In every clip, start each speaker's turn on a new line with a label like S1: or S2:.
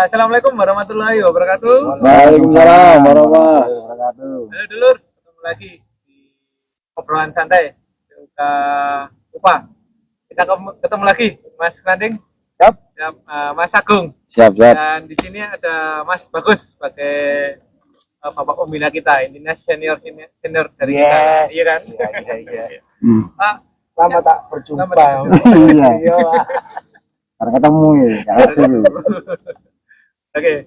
S1: Assalamualaikum warahmatullahi wabarakatuh.
S2: Waalaikumsalam warahmatullahi wabarakatuh.
S1: Halo dulur, ketemu lagi di obrolan santai Yoga Upah. Kita ketemu lagi, Mas Klanding,
S2: Siap.
S1: Mas Agung,
S2: Siap.
S1: dan di sini ada Mas Bagus sebagai bapak pembina kita. Ini senior dari kita, iya kan?
S2: Iya.
S3: Lama tak berjumpa.
S2: Iya. Karena ketemu ya.
S1: Oke,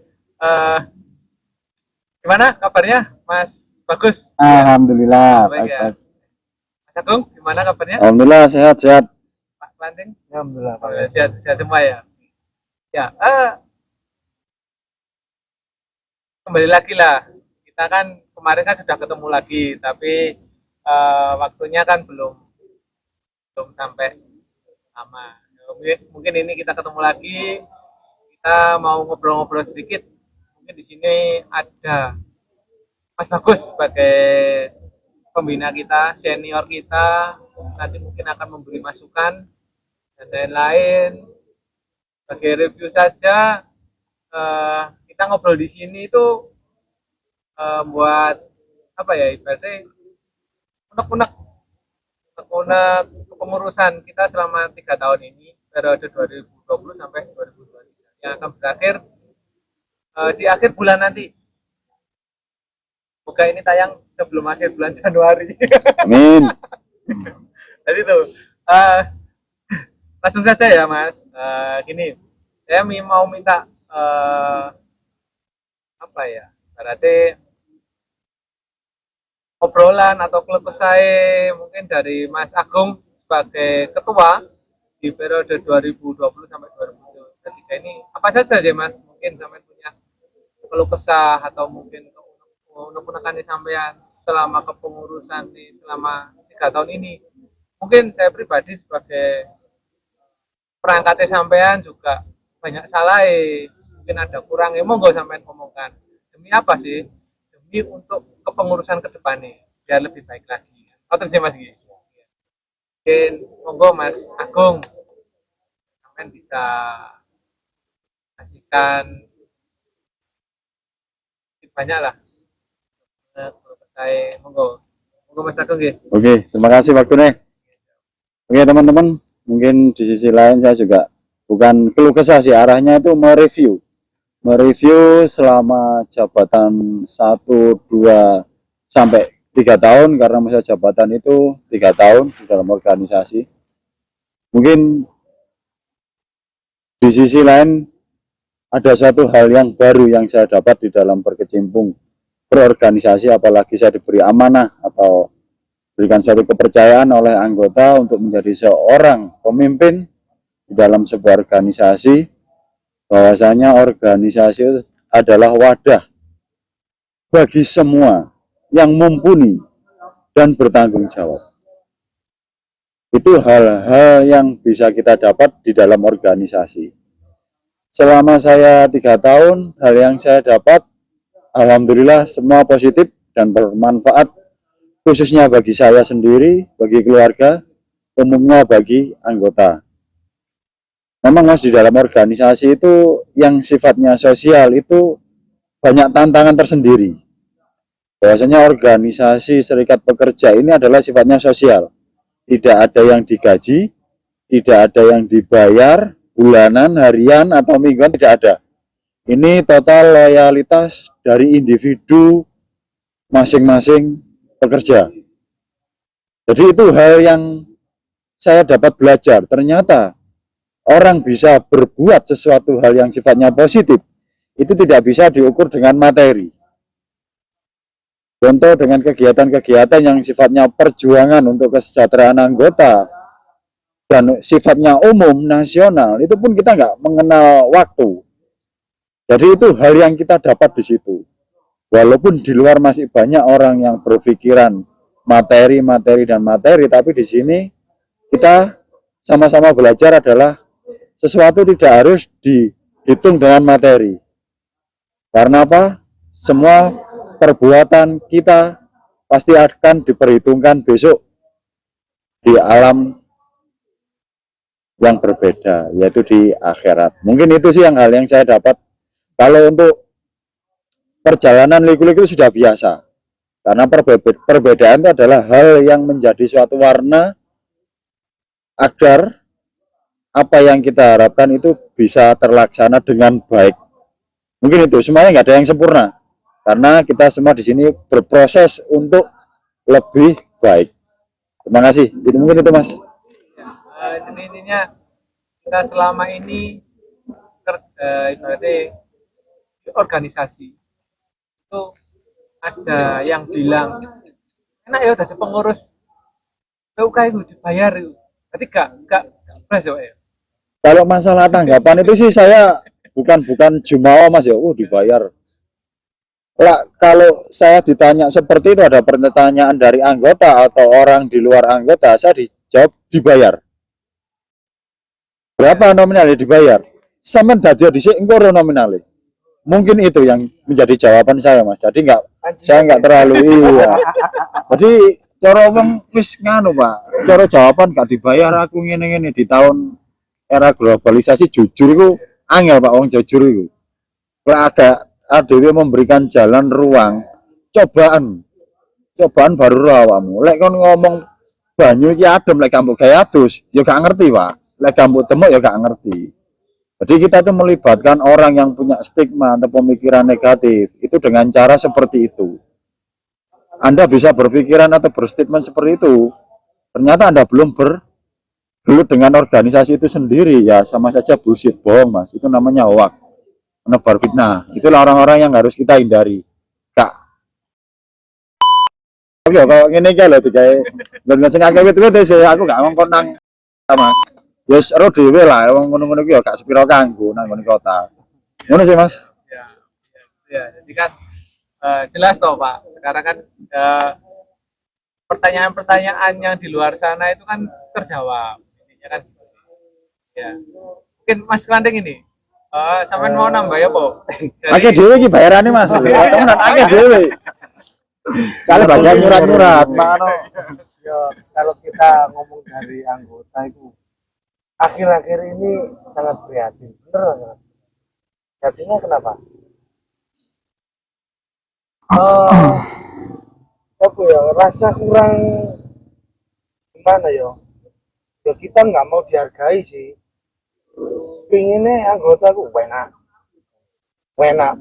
S1: gimana kabarnya, Mas Bagus?
S2: Alhamdulillah.
S1: Baik ya. Mas Agung, gimana kabarnya?
S2: Alhamdulillah sehat.
S1: Pak Klanding?
S3: Alhamdulillah.
S1: Sehat semua ya. Ya, kembali lagi lah. Kita kan kemarin kan sudah ketemu lagi, tapi waktunya kan belum sampai lama. Mungkin ini kita ketemu lagi, kita mau ngobrol-ngobrol sedikit. Mungkin di sini ada Mas Bagus sebagai pembina kita, senior kita, nanti mungkin akan memberi masukan dan lain-lain. Sebagai review saja, kita ngobrol di sini itu buat apa ya, ibaratnya unek-unek kepengurusan kita selama 3 tahun ini, periode 2020 sampai 2023 yang akan berakhir di akhir bulan nanti. Semoga ini tayang sebelum akhir bulan Januari.
S2: Amin.
S1: Jadi itu langsung saja ya Mas. Gini, saya mau minta apa ya, berarti obrolan atau keluh kesah mungkin dari Mas Agung sebagai ketua di periode 2020 sampai 2023 ini, apa saja deh Mas, mungkin sampai punya keluh kesah atau mungkin unek-unekan sampean selama kepengurusan selama 3 tahun ini. Mungkin saya pribadi sebagai perangkatnya sampean juga banyak salah, mungkin ada kurangnya, monggo sampean ngomongkan. Demi apa sih? Demi untuk kepengurusan ke depannya biar lebih baik lagi. Oke sih Mas Gi. Mungkin monggo Mas Agung sampean bisa kasihkan banyak lah. Saya monggo Mas Agung Gi.
S2: Oke, terima kasih waktunya. Oke teman-teman, mungkin di sisi lain saya juga bukan keluh kesah sih, arahnya itu mereview selama jabatan 1, 2 sampai 3 tahun, karena masa jabatan itu 3 tahun di dalam organisasi. Mungkin di sisi lain ada suatu hal yang baru yang saya dapat di dalam berkecimpung berorganisasi, apalagi saya diberi amanah atau berikan suatu kepercayaan oleh anggota untuk menjadi seorang pemimpin di dalam sebuah organisasi, bahwasanya organisasi adalah wadah bagi semua yang mumpuni dan bertanggung jawab. Itu hal-hal yang bisa kita dapat di dalam organisasi. Selama saya 3 tahun, hal yang saya dapat alhamdulillah semua positif dan bermanfaat, khususnya bagi saya sendiri, bagi keluarga, umumnya bagi anggota. Memang Mas, di dalam organisasi itu yang sifatnya sosial itu banyak tantangan tersendiri. Bahwasanya organisasi serikat pekerja ini adalah sifatnya sosial. Tidak ada yang digaji, tidak ada yang dibayar bulanan, harian, atau mingguan, tidak ada. Ini total loyalitas dari individu masing-masing pekerja. Jadi itu hal yang saya dapat belajar. Ternyata orang bisa berbuat sesuatu hal yang sifatnya positif, itu tidak bisa diukur dengan materi. Contoh dengan kegiatan-kegiatan yang sifatnya perjuangan untuk kesejahteraan anggota, dan sifatnya umum, nasional, itu pun kita nggak mengenal waktu. Jadi itu hal yang kita dapat di situ. Walaupun di luar masih banyak orang yang berpikiran materi, tapi di sini kita sama-sama belajar adalah sesuatu tidak harus dihitung dengan materi. Karena apa? Semua perbuatan kita pasti akan diperhitungkan besok di alam yang berbeda, yaitu di akhirat. Mungkin itu sih hal yang saya dapat Kalau untuk perjalanan liku-liku sudah biasa, karena perbedaan itu adalah hal yang menjadi suatu warna agar apa yang kita harapkan itu bisa terlaksana dengan baik. Mungkin itu semuanya nggak ada yang sempurna, karena kita semua di sini berproses untuk lebih baik. Terima kasih. Itu mungkin itu Mas.
S1: Jadi intinya kita selama ini ibaratnya di organisasi itu ada yang bilang enak ya jadi pengurus PUK itu dibayar itu. Berarti gak beres ya.
S2: Kalau masalah tanggapan itu sih saya bukan jumawa Mas ya. Dibayar. Lah, kalau saya ditanya seperti itu, ada pertanyaan dari anggota atau orang di luar anggota, saya dijawab dibayar. Berapa nominalnya dibayar? Sampai dadi dhisik engko nominalnya. Mungkin itu yang menjadi jawaban saya Mas. Jadi saya nggak terlalu iya. Jadi cara wong wis nganu Pak. Cara jawaban gak dibayar aku ngene-ngene di tahun era globalisasi jujur itu angel Pak wong jujur itu. Lah ADW memberikan jalan ruang cobaan baru rawamu. Lek kon ngomong banyu iki adem lek kamu gawe adus ya gak ngerti Pak. Lek kamu temuk ya gak ngerti. Jadi kita tuh melibatkan orang yang punya stigma atau pemikiran negatif itu dengan cara seperti itu. Anda bisa berpikiran atau berstatement seperti itu, ternyata Anda belum bergelut dengan organisasi itu sendiri, ya sama saja bullshit, bohong Mas. Itu namanya hoax, menebar fitnah. Itulah orang-orang yang harus kita hindari. Kak. Oke, kalau ini kayak loh, kayak dan sengaja itu aku gak ngomong nang Mas. Yes, ro dhewe lah, wong ngono-ngono ki ya gak sepiro kanggo nang kota. Ngono sih, Mas.
S1: Ya, jadi kan jelas toh, Pak. Sekarang kan pertanyaan-pertanyaan yang di luar sana itu kan terjawab. Intinya kan ya. Mungkin Mas Klandeng ini sampean mau nambah ya, Po?
S2: Akeh dhewe iki bayarane, Mas. Temenan akeh dhewe. Soale bagian nyurat-nyurat, mano.
S3: Ya, kalau kita ngomong dari anggota itu akhir-akhir ini sangat prihatin, bener banget. Jadinya kenapa? Apa ya, rasa kurang gimana ya? Ya kita nggak mau dihargai sih. Pinginnya anggota itu enak.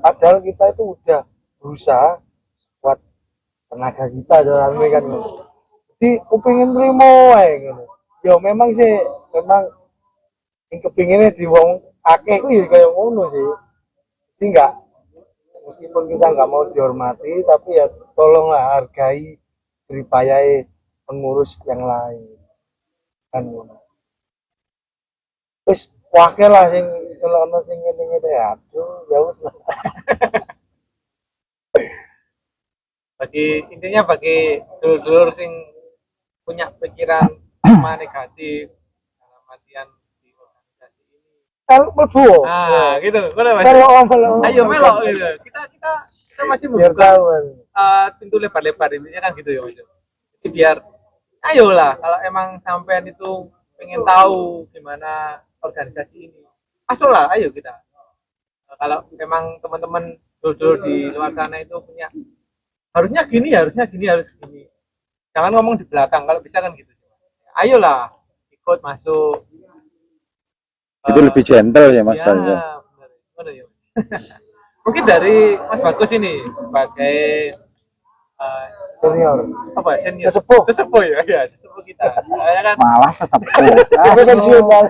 S3: Padahal kita itu udah berusaha buat tenaga kita dalam kan. Jadi pengen terima gitu. Ya memang yang kepinginnya di wong akeh itu ya kayak ngono sih. Jadi meskipun kita nggak mau dihormati, tapi ya tolonglah hargai jeripayai pengurus yang lain. Kan ngono. Terus wakil lah kalau ono sing ngene-ngene ya, aduh ya wis lah.
S1: Bagi dulur-dulur sing punya pikiran sama negatif dalam artian di organisasi ini.
S3: Kalau mlebu.
S1: Nah, gitu. Benar, Mas.
S3: Melo.
S1: Ayo melok gitu. Kita masih membuka pintu lebar-lebar, intinya kan gitu ya, Mas. Jadi biar ayolah kalau emang sampean itu pengen tahu gimana organisasi ini. Masuklah, ayo kita. Kalau memang teman-teman dulur di luar sana itu punya harusnya gini. Jangan ngomong di belakang, kalau bisa kan gitu. Ayolah, ikut masuk.
S2: Itu lebih gentle ya Mas.
S1: Ya, benar ya. Mungkin dari Mas Bagus ini sebagai
S3: Senior.
S1: apa senior?
S3: Sesepuh
S1: Ya, sesepuh kita. Ya kan?
S4: Malah sesepuh.
S3: Itu pensiun Bang.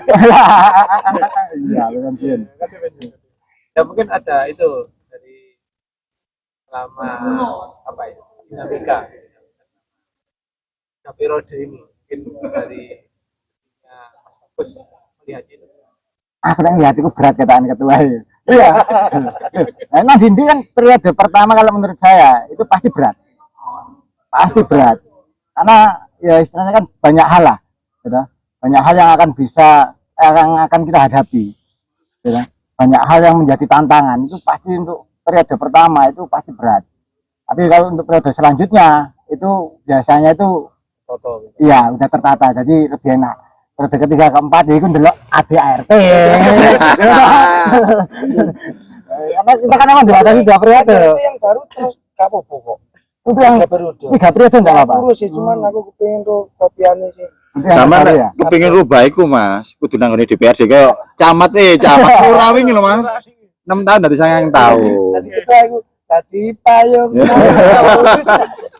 S4: Iya, lu pensiun.
S1: Ya mungkin ada itu dari selama apa ya dinamika periode ini mungkin dari Mas Bagus melihat itu.
S4: Aku tak lihat itu berat kataan ketua ya. Iya. Emang Dindi kan periode pertama kalau menurut saya itu pasti berat. Karena ya istilahnya kan banyak hal lah, gitu. Banyak hal yang akan kita hadapi, gitu. Banyak hal yang menjadi tantangan itu pasti untuk periode pertama itu pasti berat. Tapi kalau untuk periode selanjutnya itu biasanya itu iya udah tertata, jadi lebih enak. Periode ketiga keempat itu dulu ADART. Karena kita kan emang dibatasi 2 periode.
S3: Itu yang baru terus gak apa-apa kok.
S4: Itu yang
S3: 3 periode.
S4: 3 periode enggak apa-apa.
S3: Urus sih, cuman aku kepengin tuh kopiannya sih.
S4: Itu yang
S2: Sama
S4: baru ya.
S2: kepingin rubah iku Mas, kudu nang ngene DPRD kayak camat ora wingi lho Mas. 6 tahun dari 9 tahun.
S3: Tadi kita aku tadi payung.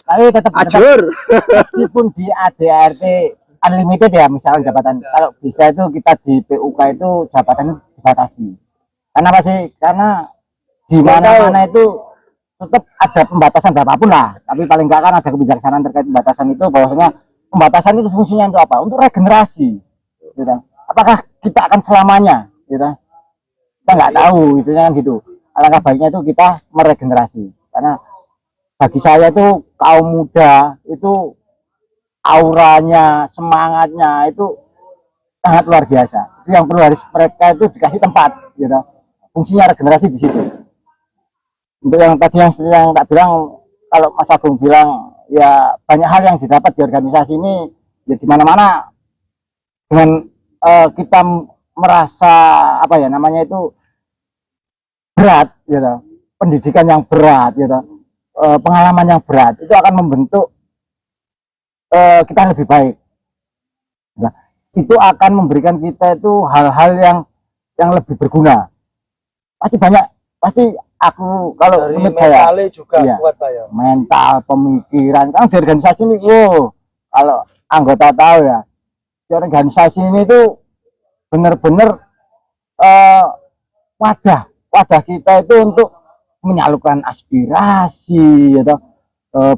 S4: Tapi tetap
S2: Ajur.
S4: meskipun di ADART unlimited ya, misalnya jabatan kalau bisa itu kita di PUK itu jabatan itu dibatasi. Karena apa sih? Karena di mana-mana itu tetap ada pembatasan berapapun lah. Tapi paling enggak kan ada kebijaksanaan terkait pembatasan itu, bahwasanya pembatasan itu fungsinya untuk apa? Untuk regenerasi. Gitu. Apakah kita akan selamanya? Gitu. Kita nggak tahu, gitu kan gitu. Alangkah baiknya itu kita meregenerasi. Karena bagi saya itu kaum muda itu auranya, semangatnya itu sangat luar biasa. Itu yang perlu harus mereka itu dikasih tempat, gitu. Fungsinya regenerasi di situ. Untuk yang tadi yang tak bilang, kalau Mas Agung bilang ya banyak hal yang didapat di organisasi ini, ya di mana-mana dengan kita merasa apa ya namanya itu berat, gitu. Pendidikan yang berat, gitu. Pengalaman yang berat itu akan membentuk kita lebih baik. Nah, itu akan memberikan kita itu hal-hal yang lebih berguna. Pasti banyak, pasti aku kalau
S3: Dari
S4: menurut saya
S3: mentalnya juga
S4: iya,
S3: kuat Pak ya.
S4: mental, pemikiran. Kan di organisasi ini, kalau anggota tahu ya, di organisasi ini tuh benar-benar wadah kita itu untuk menyalurkan aspirasi, atau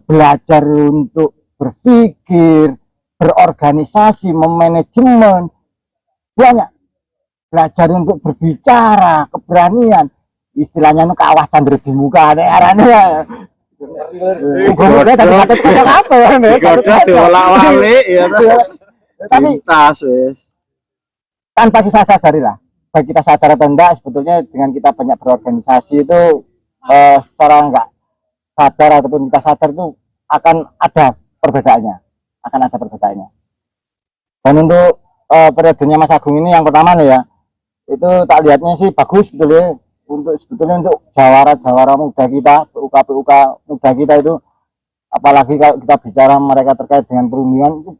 S4: belajar untuk berpikir, berorganisasi, memanajemen, banyak belajar untuk berbicara, keberanian, istilahnya itu kawasan di muka ada arahnya.
S2: Goda diolak-walik ya.
S4: Tapi
S2: Tas wis.
S4: tanpa kita sadari lah, baik kita sadar atau enggak, sebetulnya dengan kita banyak berorganisasi itu secara enggak sadar ataupun kita sadar itu akan ada perbedaannya. Dan untuk periodenya Mas Agung ini yang pertama nih ya, itu tak lihatnya sih bagus sebetulnya untuk jawara muda kita, PUK muda kita itu, apalagi kalau kita bicara mereka terkait dengan perundingan itu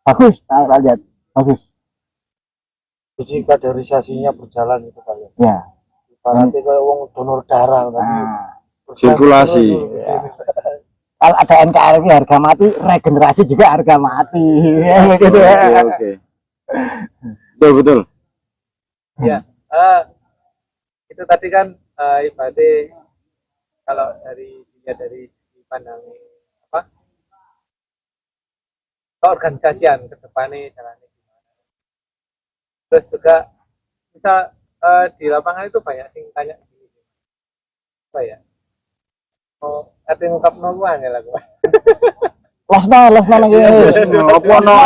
S4: bagus, tak lihat bagus.
S3: Jadi kaderisasinya berjalan itu Pak ya.
S4: Ya.
S3: Ibaratnya kayak wong donor darah tapi
S2: Sirkulasi.
S4: Kalau ada NKRI harga mati, regenerasi juga harga mati. Gitu.
S2: Oke. Betul.
S1: Ya, itu tadi kan ibadah kalau dari segi pandang apa keorganisasian ke depannya caranya gimana. Terus juga bisa di lapangan itu banyak yang tanya gini, apa ya? Oh, ate ngungkapno ku angel aku.
S4: Losno lagi.
S2: Apa no?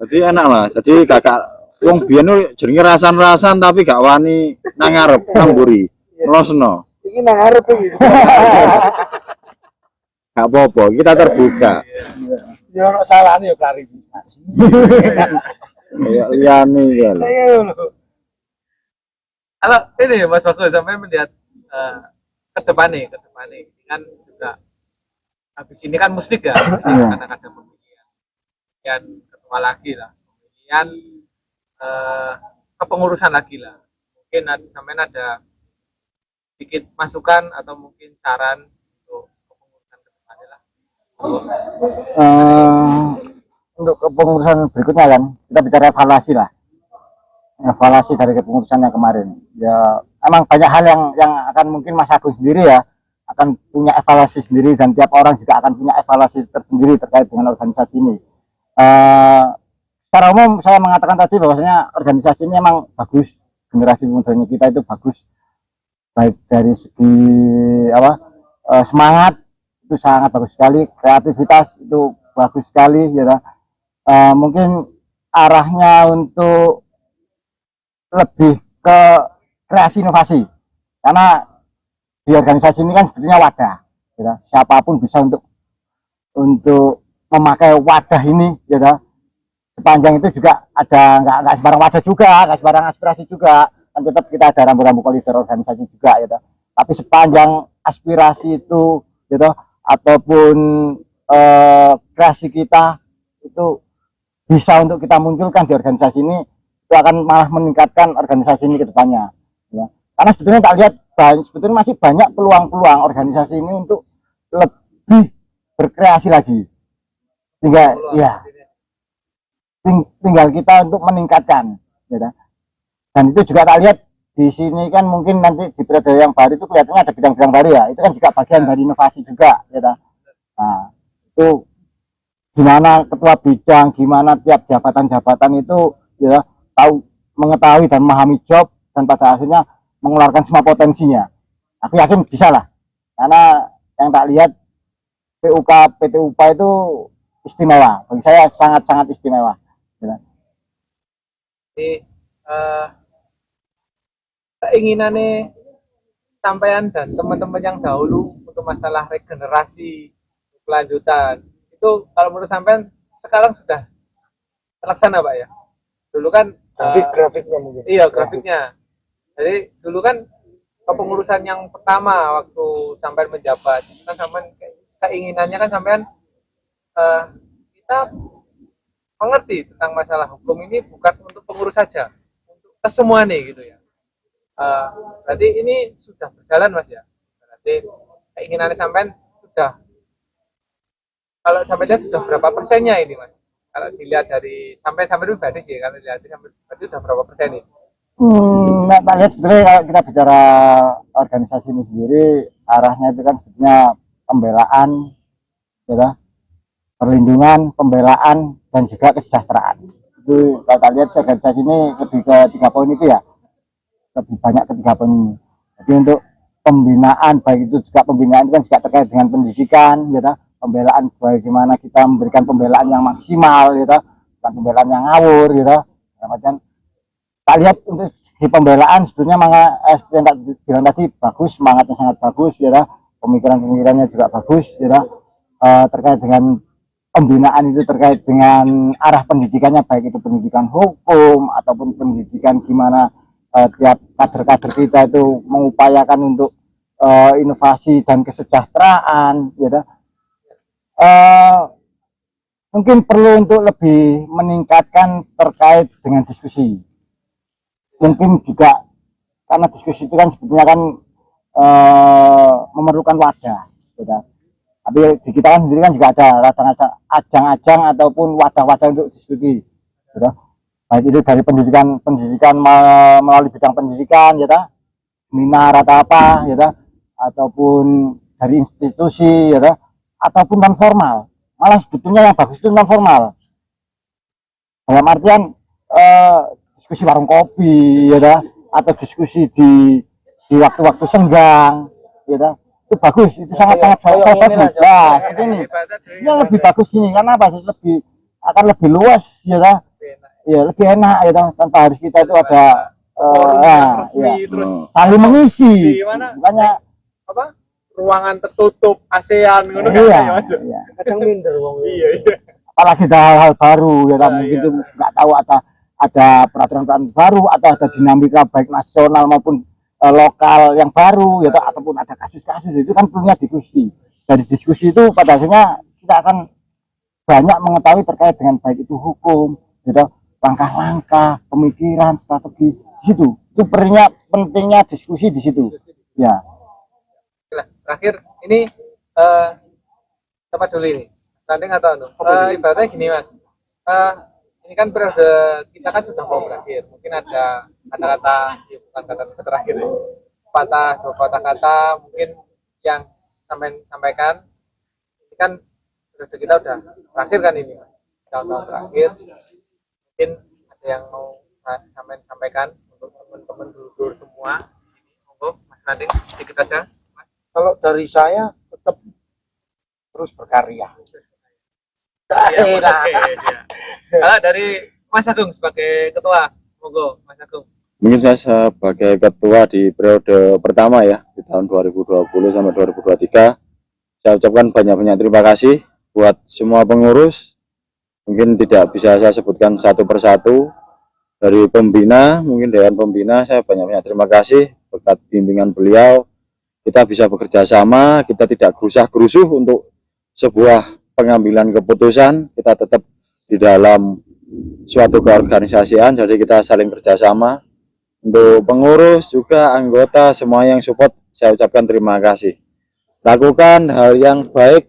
S2: Jadi enak Mas. Jadi kakak wong biyen jenenge rasan-rasan tapi gak wani nang ngarep nang mburi. Losno.
S3: iki nang arep iki.
S2: Gak apa-apa, kita terbuka.
S3: Ya ono salahane ya klarifikasi.
S2: Ya liyane ya.
S1: Halo, ini Mas Bagus sampai melihat ke depannya kan juga habis ini kan mustik ya, karena ada pemilihan ketua lagi lah, pemilihan kepengurusan lagi lah. Mungkin sampai ada sedikit masukan atau mungkin saran untuk kepengurusan ke depannya lah.
S4: Untuk kepengurusan berikutnya kan kita bicara evaluasi dari kepengurusan yang kemarin. Ya emang banyak hal yang akan mungkin Mas Agus sendiri ya akan punya evaluasi sendiri, dan tiap orang juga akan punya evaluasi tersendiri terkait dengan organisasi ini. Secara umum saya mengatakan tadi bahwasanya organisasi ini emang bagus, generasi mudanya kita itu bagus, baik dari segi semangat itu sangat bagus sekali, kreativitas itu bagus sekali, ya. Mungkin arahnya untuk lebih ke kreasi inovasi, karena di organisasi ini kan sebetulnya wadah, ya. Siapapun bisa untuk memakai wadah ini, ya. Sepanjang itu juga ada nggak sembarang wadah juga, nggak sembarang aspirasi juga, kan tetap kita ada rambu-rambu koridor organisasi juga gitu. Tapi sepanjang aspirasi itu gitu ataupun kreasi kita itu bisa untuk kita munculkan di organisasi ini, itu akan malah meningkatkan organisasi ini ke depannya ya. Karena sebetulnya tak lihat sebetulnya masih banyak peluang-peluang organisasi ini untuk lebih berkreasi lagi, sehingga ya tinggal kita untuk meningkatkan ya. Dan itu juga tak lihat di sini kan mungkin nanti di periode yang baru itu kelihatannya ada bidang-bidang baru ya, itu kan juga bagian dari inovasi juga ya. Nah itu gimana ketua bidang, gimana tiap jabatan-jabatan itu ya tahu, mengetahui dan memahami job, dan pada akhirnya mengeluarkan semua potensinya. Aku yakin bisa lah, karena yang tak lihat PUK PT UPA itu istimewa, bagi saya sangat-sangat istimewa ya.
S1: Jadi keinginannya sampean dan teman-teman yang dahulu untuk masalah regenerasi kelanjutan itu kalau menurut sampean sekarang sudah terlaksana Pak ya? Dulu kan
S3: Grafiknya mungkin.
S1: iya grafiknya. Jadi dulu kan kepengurusan yang pertama waktu sampean menjabat kan sampean keinginannya kan sampean kita mengerti tentang masalah hukum ini bukan untuk pengurus saja, untuk ke semua nih gitu ya. Berarti ini sudah berjalan Mas ya? Berarti keinginannya sampean sudah, kalau sampai lihat sudah berapa persennya ini Mas? Kalau dilihat dari sampai pribadi sih, kalau dilihat sampai pribadi sudah berapa persen nih?
S4: Nah, tak lihat sebenarnya kalau kita bicara organisasi ini sendiri, arahnya itu kan sebetulnya pembelaan, ya, perlindungan, pembelaan, dan juga kesejahteraan. Itu kalau kita lihat organisasi ini lebih ke 3 poin itu ya, lebih banyak ke 3 poin ini. Jadi untuk pembinaan, baik itu juga pembinaan itu kan juga terkait dengan pendidikan, ya, pembelaan bagaimana kita memberikan pembelaan yang maksimal, ya, bukan pembelaan yang ngawur, ya, macam. Tak lihat untuk di pembelaan sebetulnya yang tak bilang tadi bagus, semangatnya sangat bagus ya, pemikirannya juga bagus ya, terkait dengan pembinaan itu terkait dengan arah pendidikannya, baik itu pendidikan hukum ataupun pendidikan gimana tiap kader-kader kita itu mengupayakan untuk inovasi dan kesejahteraan ya. Mungkin perlu untuk lebih meningkatkan terkait dengan diskusi. Mungkin juga karena diskusi itu kan sebetulnya kan memerlukan wadah ya. Tapi di kita kan sendiri kan juga ada ajang-ajang ataupun wadah-wadah untuk diskusi ya. Baik itu dari pendidikan melalui bidang pendidikan ya, seminar atau apa ya, ataupun dari institusi ya, ataupun non formal. Malah sebetulnya yang bagus itu non formal, dalam artian diskusi warung kopi ya, atau diskusi di waktu-waktu senggang ya, itu bagus, itu sangat-sangat bagus lah. Ini lebih bagus ini karena apa, akan lebih luas ya, lebih enak ya, tanpa harus kita itu ada
S1: resmi terus
S4: saling mengisi,
S1: banyak apa ruangan tertutup ASEAN ngono
S4: kan ya.
S3: Kadang minder wong.
S1: Iya.
S4: Apalagi ada hal-hal baru ya, mungkin itu nggak tahu ada peraturan baru atau ada dinamika baik nasional maupun lokal yang baru ya, ataupun ada kasus-kasus, itu kan perlunya diskusi. Dari diskusi itu pada akhirnya kita akan banyak mengetahui terkait dengan baik itu hukum gitu, langkah-langkah, pemikiran, strategi di situ. Itu pentingnya diskusi di situ ya.
S1: Terakhir ini tempat dulu ini standing atau ibaratnya gini Mas, ini kan periode kita kan sudah mau berakhir, mungkin ada kata-kata ya bukan kata-kata terakhir ya, dua kata-kata mungkin yang sampaikan. Ini kan periode kita udah terakhir kan ini Mas, tahun-tahun terakhir, mungkin ada yang mau sampaikan untuk teman-teman dulur semua. Monggo Mas Standing sedikit aja.
S3: Kalau dari saya tetap terus berkarya.
S1: Kalau dari Mas Agung sebagai ketua, monggo Mas Agung.
S2: Mungkin saya sebagai ketua di periode pertama ya, di tahun 2020 sampai 2023, saya ucapkan banyak-banyak terima kasih buat semua pengurus. Mungkin tidak bisa saya sebutkan satu persatu, dari pembina, mungkin Dewan Pembina, saya banyak-banyak terima kasih berkat bimbingan beliau. Kita bisa bekerja sama, kita tidak gerusah-gerusuh untuk sebuah pengambilan keputusan, kita tetap di dalam suatu keorganisasian, jadi kita saling kerjasama. Untuk pengurus juga anggota semua yang support, saya ucapkan terima kasih. Lakukan hal yang baik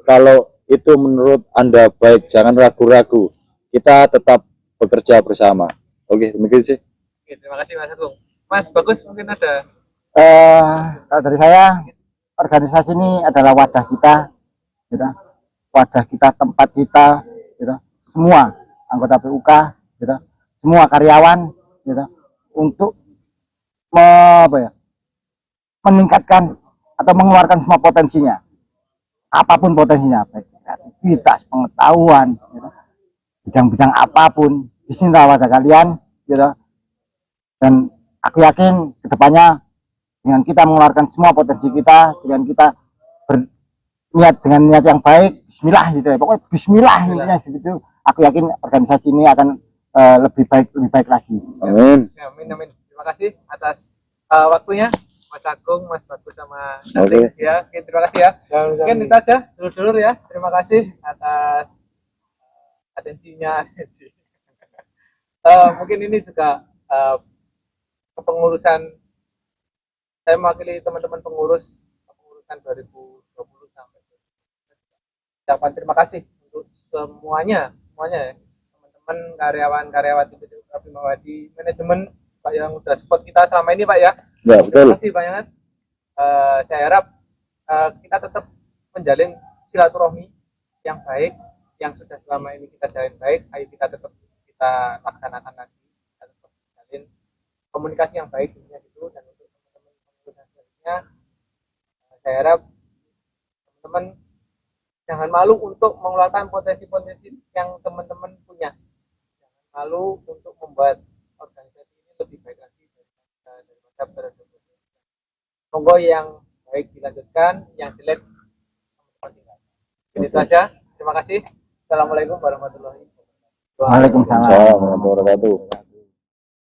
S2: kalau itu menurut Anda baik, jangan ragu-ragu. Kita tetap bekerja bersama. Oke, demikian sih.
S1: Oke, terima kasih Mas Agung. Mas Bagus mungkin ada.
S4: Kalau dari saya, organisasi ini adalah wadah kita, gitu. Wadah kita, tempat kita, gitu. Semua anggota PUK, gitu. Semua karyawan, gitu. Untuk meningkatkan atau mengeluarkan semua potensinya, apapun potensinya, baik kreativitas, pengetahuan, gitu. Bidang-bidang apapun, di sini wadah kalian, gitu. Dan aku yakin kedepannya dengan kita mengeluarkan semua potensi kita, dengan kita berniat dengan niat yang baik, Bismillah gitu ya, pokoknya Bismillah intinya gitu. Aku yakin organisasi ini akan lebih baik lagi.
S2: Amin.
S1: Ya, amin, amin. Terima kasih atas waktunya Mas Agung, Mas Bagus sama Saling. Ya, oke, terima kasih ya. Mungkin itu aja dulur-dulur ya. Terima kasih atas atensinya. Mungkin ini juga kepengurusan, saya mewakili teman-teman pengurusan 2020 sampai 2020. Ucapan terima kasih untuk semuanya ya. Teman-teman karyawan-karyawati PT Bimawati, manajemen Pak yang udah support kita selama ini Pak ya.
S2: Ya, betul.
S1: Terima kasih banyak. Saya harap kita tetap menjalin silaturahmi yang baik, yang sudah selama ini kita jalin baik. Ayo kita tetap kita laksanakan lagi, kita tetap menjalin komunikasi yang baik dunia itu. Dan untuk teman-teman pengurus selanjutnya, saya harap teman-teman jangan malu untuk mengeluarkan potensi-potensi yang teman-teman punya. Jangan malu untuk membuat organisasi ini lebih baik lagi dari masa berikutnya. Monggo yang baik dilanjutkan, yang jelek teman-teman tinggal. Itu saja. Terima kasih. Assalamualaikum warahmatullahi wabarakatuh.
S4: Waalaikumsalam.
S2: Assalamualaikum warahmatullahi wabarakatuh.